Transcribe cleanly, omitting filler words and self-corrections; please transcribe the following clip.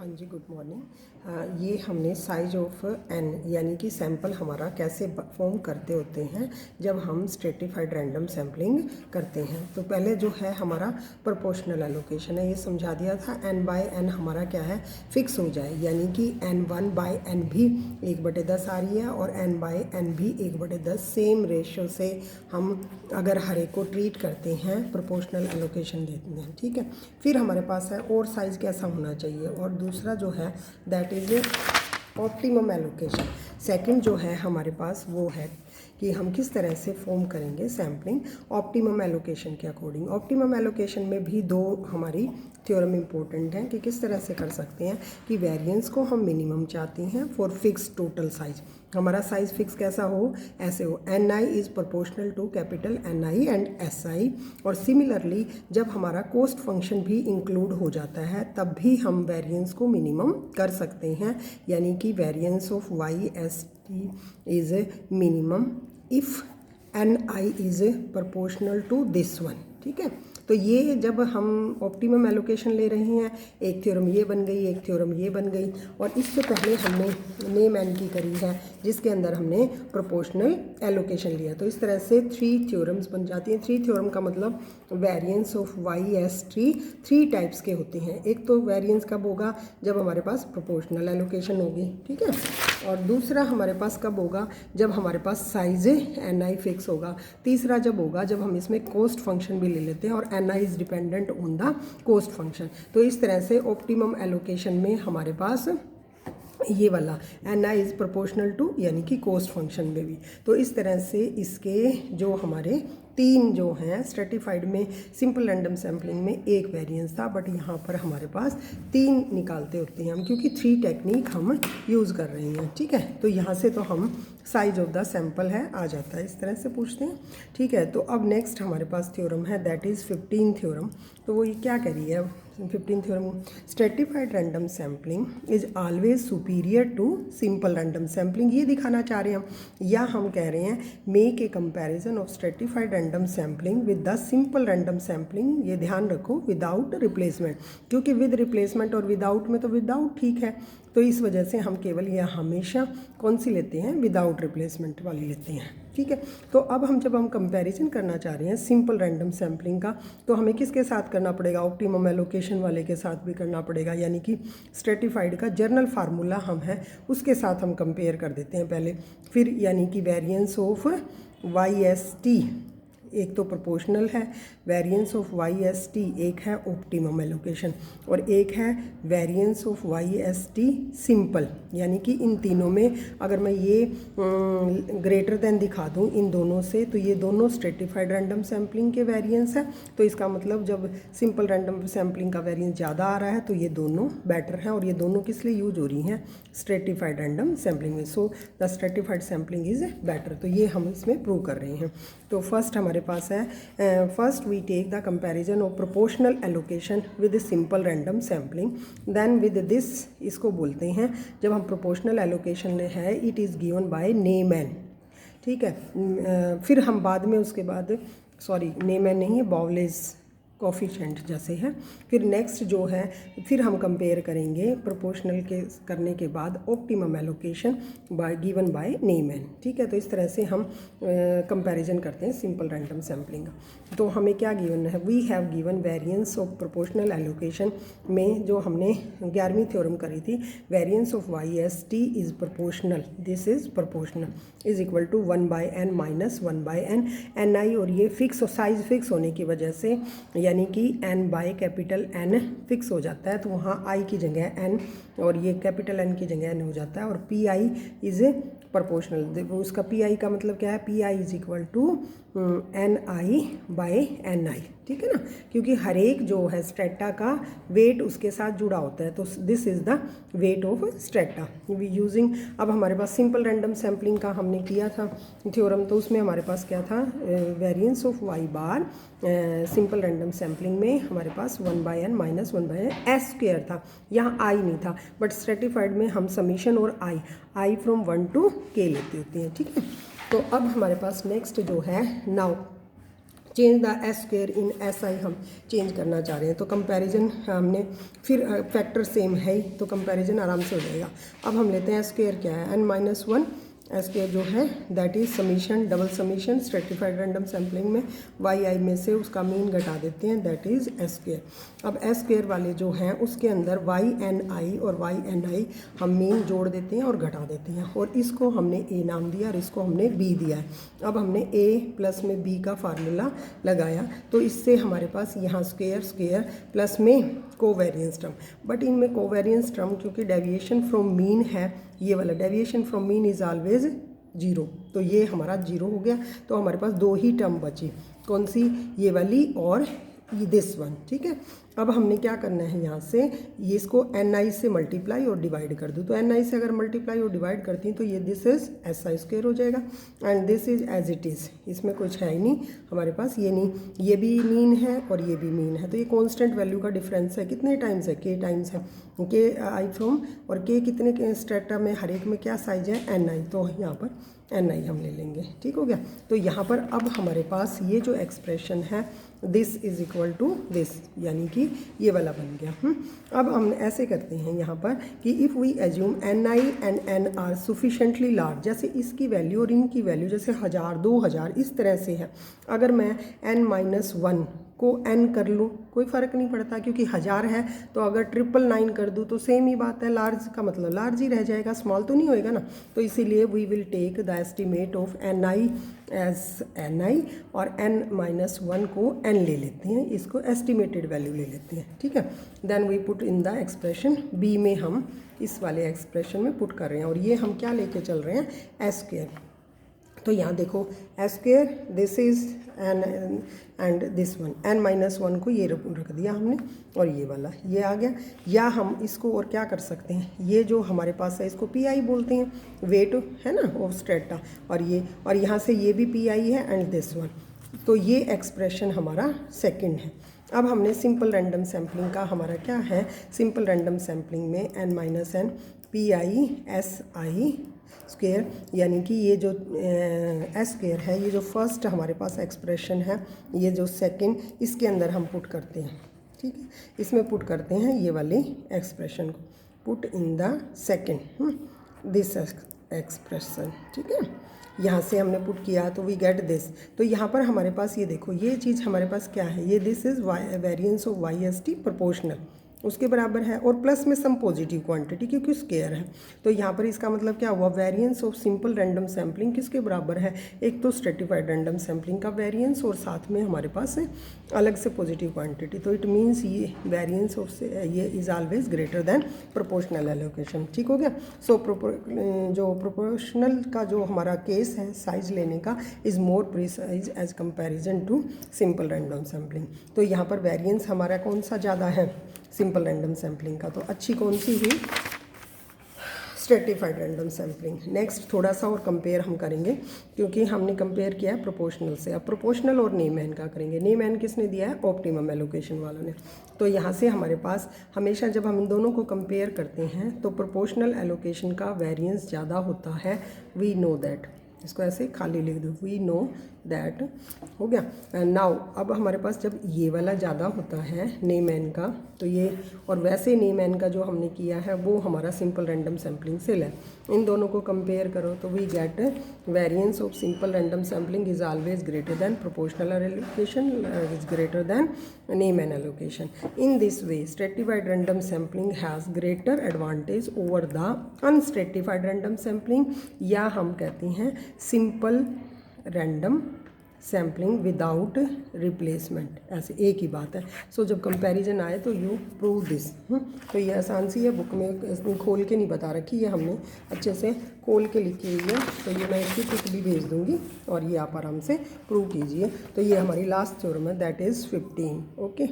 हाँ जी, good morning. ये हमने साइज ऑफ एन यानी कि सैंपल हमारा कैसे फॉर्म करते होते हैं जब हम स्ट्रेटिफाइड रैंडम सैम्पलिंग करते हैं। तो पहले जो है हमारा प्रोपोर्शनल एलोकेशन है, ये समझा दिया था। एन बाय एन हमारा क्या है, फिक्स हो जाए, यानी कि n1 बाय एन भी 1/10 आ रही है और n बाय एन भी 1/10 सेम रेशो से हम अगर हर एक को ट्रीट करते हैं, प्रोपोर्शनल एलोकेशन देते हैं। ठीक है, फिर हमारे पास है और साइज़ कैसा होना चाहिए, और दूसरा जो है that is optimum allocation. Second जो है हमारे पास वो है कि हम किस तरह से फॉर्म करेंगे सैम्पलिंग ऑप्टिमम एलोकेशन के अकॉर्डिंग। ऑप्टिमम एलोकेशन में भी दो हमारी थ्योरम इम्पोर्टेंट हैं कि किस तरह से कर सकते हैं कि वेरिएंस को हम मिनिमम चाहते हैं फॉर फिक्स टोटल साइज। हमारा साइज फिक्स कैसा हो, ऐसे हो n i is proportional to capital N I and S i. और सिमिलरली जब हमारा कॉस्ट फंक्शन भी इंक्लूड हो जाता है तब भी हम वेरिएंस को मिनिमम कर सकते हैं, यानी कि variance of Y S T is minimum if n i is proportional to this one. ठीक है, तो ये जब हम ऑप्टिमम एलोकेशन ले रहे हैं, एक थ्योरम ये बन गई, एक थ्योरम ये बन गई, और इससे पहले हमने नेम एन की करी है जिसके अंदर हमने प्रोपोर्शनल एलोकेशन लिया। तो इस तरह से 3 थ्योरम्स बन जाती हैं। 3 थ्योरम का मतलब variance of Y S t 3 types के होते हैं। एक तो वेरिएंस कब होगा, जब हमारे पास प्रोपोर्शनल एलोकेशन होगी। ठीक है, और दूसरा हमारे पास कब होगा, जब हमारे पास साइज एन आई फिक्स होगा। तीसरा जब होगा जब हम इसमें कॉस्ट फंक्शन भी ले लेते हैं और n i is dependent on the cost function. तो इस तरह से ऑप्टिमम एलोकेशन में हमारे पास ये वाला n i is proportional to यानी कि कॉस्ट फंक्शन में भी। तो इस तरह से इसके जो हमारे 3 जो हैं स्ट्रेटिफाइड में सिंपल रैंडम सैम्पलिंग में एक वेरिएंस था, बट यहाँ पर हमारे पास 3 निकालते होते हैं हम, क्योंकि 3 टेक्निक हम यूज़ कर रहे हैं। ठीक है, तो यहाँ से तो हम साइज ऑफ द सैंपल है आ जाता है, इस तरह से पूछते हैं। ठीक है, तो अब नेक्स्ट हमारे पास थ्योरम है दैट इज़ 15 थ्योरम। तो वो ये क्या कह रही है 15 theorem, stratified random sampling is always superior to simple random sampling. ये दिखाना चाह रहे हैं हम, या हम कह रहे हैं make a comparison of stratified random sampling with the simple random sampling. ये ध्यान रखो, विदाउट रिप्लेसमेंट, क्योंकि विद रिप्लेसमेंट और विदाउट में तो विदाउट ठीक है, तो इस वजह से हम केवल यह हमेशा कौन सी लेते हैं, विदाउट रिप्लेसमेंट वाली लेते हैं। ठीक है, तो अब हम जब हम कंपैरिजन करना चाह रहे हैं सिंपल रैंडम सैम्पलिंग का, तो हमें किसके साथ करना पड़ेगा, ऑप्टिमम एलोकेशन वाले के साथ भी करना पड़ेगा, यानी कि स्ट्रेटिफाइड का जर्नल फार्मूला हम है उसके साथ हम कंपेयर कर देते हैं पहले। फिर यानी कि variance of Y S t, एक तो प्रोपोर्शनल है, variance of Y S t एक है ऑप्टिमम एलोकेशन, और एक है variance of Y S t simple. यानी कि इन तीनों में अगर मैं ये ग्रेटर देन दिखा दूँ इन दोनों से, तो ये दोनों स्ट्रेटिफाइड रैंडम सैम्पलिंग के वेरिएंस है। तो इसका मतलब जब सिंपल रैंडम सैम्पलिंग का वेरिएंस ज़्यादा आ रहा है तो ये दोनों बेटर हैं, और ये दोनों किस लिए यूज हो रही हैं, स्ट्रेटिफाइड रैंडम सैम्पलिंग में। So the stratified sampling is better, तो ये हम इसमें प्रूव कर रहे हैं। तो फर्स्ट हमारे पास है, first we take the comparison of proportional allocation with simple random sampling, then with this, इसको बोलते हैं जब हम प्रोपोर्शनल एलोकेशन है, it is given by name n. ठीक है, फिर हम बाद में उसके बाद, सॉरी नेम एन नहीं है, बाउलेज कोफिशिएंट जैसे है। फिर नेक्स्ट जो है, फिर हम कंपेयर करेंगे प्रोपोर्शनल के करने के बाद optimum allocation by given by name n. ठीक है, तो इस तरह से हम कंपैरिजन करते हैं सिंपल रैंडम सैम्पलिंग। तो हमें क्या गिवन है, we have given variance of proportional allocation में जो हमने 11वीं थ्योरम करी थी, variance of Y S T is proportional, this is proportional is equal to 1 by N minus 1 by N, N I, और ये फिक्स और साइज फिक्स होने की वजह से यानी कि n by capital N fix हो जाता है, तो वहाँ I की जगह N और ये कैपिटल N की जगह N हो जाता है, और पी आई इज़ प्रोपोर्शनल। उसका पी आई का मतलब क्या है, P I is equal to N I by N I. ठीक है ना, क्योंकि हर एक जो है स्ट्रेटा का वेट उसके साथ जुड़ा होता है, तो this is the weight of strata we using. अब हमारे पास सिंपल रैंडम सैम्पलिंग का हमने किया था थ्योरम, तो उसमें हमारे पास क्या था, variance of y bar simple random sampling में हमारे पास 1 by N minus 1 by n s square था, यहाँ आई नहीं था, बट स्ट्रेटिफाइड में हम समीशन और आई फ्रॉम 1 to k लेती होती हैं। ठीक है, तो अब हमारे पास नेक्स्ट जो है now change the S square in S I हम चेंज करना चाह रहे हैं। तो कंपैरिजन हमने फिर फैक्टर सेम है ही, तो कंपैरिजन आराम से हो जाएगा। अब हम लेते हैं एस स्क्वेयर क्या है, n-1 एस स्क्वेयर जो है that is summation, double summation stratified random sampling में वाई आई में से उसका मीन घटा देते हैं, दैट इज एस स्क्वेयर। अब एस स्क्वेयर वाले जो हैं उसके अंदर वाई एन आई और वाई एन आई हम मीन जोड़ देते हैं और घटा देते हैं, और इसको हमने ए नाम दिया और इसको हमने बी दिया है। अब हमने ए प्लस में बी का फार्मूला लगाया, तो इससे हमारे पास यहाँ स्क्वेयर स्क्वेयर प्लस में कोवेरियंस टर्म, बट इनमें कोवेरियंस टर्म क्योंकि डेविएशन फ्रॉम मीन है, ये वाला deviation from mean is always 0, तो ये हमारा 0 हो गया। तो हमारे पास 2 ही टर्म बची, कौन सी, ये वाली और दिस वन, ठीक है। अब हमने क्या करना है, यहाँ से ये इसको एन आई से मल्टीप्लाई और डिवाइड कर दूँ, तो एन आई से अगर मल्टीप्लाई और डिवाइड करती हैं तो ये this is s i square हो जाएगा and this is as it is, इसमें कुछ है ही नहीं हमारे पास, ये नहीं, ये भी मीन है और ये भी मीन है, तो ये कांस्टेंट वैल्यू का डिफरेंस है, कितने टाइम्स है, के टाइम्स है, के आई फ्रॉम, और के कितने के स्ट्रेटा में हर एक में क्या साइज है, एन आई, तो यहाँ पर एन आई हम ले लेंगे, ठीक हो गया। तो यहाँ पर अब हमारे पास ये जो एक्सप्रेशन है this is equal to this, यानी कि ये वाला बन गया। अब हम ऐसे करते हैं यहाँ पर कि if we assume N I and N are sufficiently large, जैसे इसकी वैल्यू और इनकी वैल्यू जैसे 1000 2000 इस तरह से है, अगर मैं n-1 को n कर लूँ कोई फ़र्क नहीं पड़ता, क्योंकि 1000 है, तो अगर 999 कर दूँ तो सेम ही बात है, लार्ज का मतलब लार्ज ही रह जाएगा, स्मॉल तो नहीं होएगा ना। तो इसीलिए we will take the estimate of N I as N I और n-1 को n ले लेते हैं, इसको एस्टिमेटेड वैल्यू ले लेते हैं, ठीक है। Then we put in the expression, b में हम इस वाले एक्सप्रेशन में पुट कर रहे हैं, और ये हम क्या लेके चल रहे हैं, एस स्क्वेयर। तो यहाँ देखो S square this is an and this one, n-1 को ये रख दिया हमने और ये वाला ये आ गया। या हम इसको और क्या कर सकते हैं, ये जो हमारे पास है इसको पी आई बोलते हैं, वेट है ना ऑफ स्ट्रेटा, और ये और यहाँ से ये भी पी आई है एंड दिस वन, तो ये एक्सप्रेशन हमारा सेकंड है। अब हमने सिंपल रैंडम सैम्पलिंग का हमारा क्या है, सिंपल रैंडम सैम्पलिंग में n-n P I S i square, यानी कि ये जो एस स्क्वेयर है, ये जो फर्स्ट हमारे पास एक्सप्रेशन है, ये जो सेकंड, इसके अंदर हम पुट करते हैं, ठीक है, इसमें पुट करते हैं ये वाली एक्सप्रेशन को, put in the second this expression, ठीक है। यहाँ से हमने पुट किया तो वी गेट दिस, तो यहाँ पर हमारे पास ये देखो ये चीज़ हमारे पास क्या है, ये this is variance of Y S t proportional, उसके बराबर है, और प्लस में सम पॉजिटिव क्वांटिटी क्योंकि स्क्वायर है। तो यहाँ पर इसका मतलब क्या हुआ, variance of simple random sampling किसके बराबर है, एक तो स्ट्रेटिफाइड रैंडम सैम्पलिंग का वेरिएंस और साथ में हमारे पास है अलग से पॉजिटिव क्वांटिटी, तो इट मीन्स ये वेरिएंस ऑफ ये is always greater than proportional allocation, ठीक हो गया। सो जो प्रोपोर्शनल का जो हमारा केस है साइज लेने का is more precise as comparison to simple random sampling. तो यहाँ पर वेरिएंस हमारा कौन सा ज़्यादा है, सिंपल रैंडम सैम्पलिंग का, तो अच्छी कौन सी हुई, स्ट्रेटिफाइड रैंडम सैम्पलिंग। नेक्स्ट थोड़ा सा और कंपेयर हम करेंगे, क्योंकि हमने कंपेयर किया है प्रोपोर्शनल से, अब प्रोपोर्शनल और नेमैन का करेंगे। नेमैन किसने दिया है, ऑप्टिमम एलोकेशन वालों ने। तो यहाँ से हमारे पास हमेशा जब हम इन दोनों को कंपेयर करते हैं तो प्रोपोर्शनल एलोकेशन का वेरिएंस ज़्यादा होता है, वी नो दैट, इसको ऐसे खाली लिख दो, वी नो दैट, हो गया। नाउ अब हमारे पास जब ये वाला ज़्यादा होता है नेमैन का, तो ये और वैसे नेमैन का जो हमने किया है वो हमारा सिंपल रैंडम सैम्पलिंग से है, इन दोनों को कंपेयर करो तो we get variance of simple random sampling is always greater than proportional allocation is greater than Neyman allocation. In this way stratified random sampling has greater advantage over the unstratified random sampling, या हम कहते हैं simple random sampling without replacement, ऐसे एक ही बात है। सो जब comparison आए तो यू प्रूव दिस। तो ये आसान सी है, बुक में इसमें खोल के नहीं बता रखी, ये हमने अच्छे से खोल के लिखी हुई है, तो ये मैं इसकी पिक भी भेज दूँगी और ये आप आराम से प्रूव कीजिए। तो ये हमारी लास्ट थ्योरम है, दैट इज़ 15। ओके।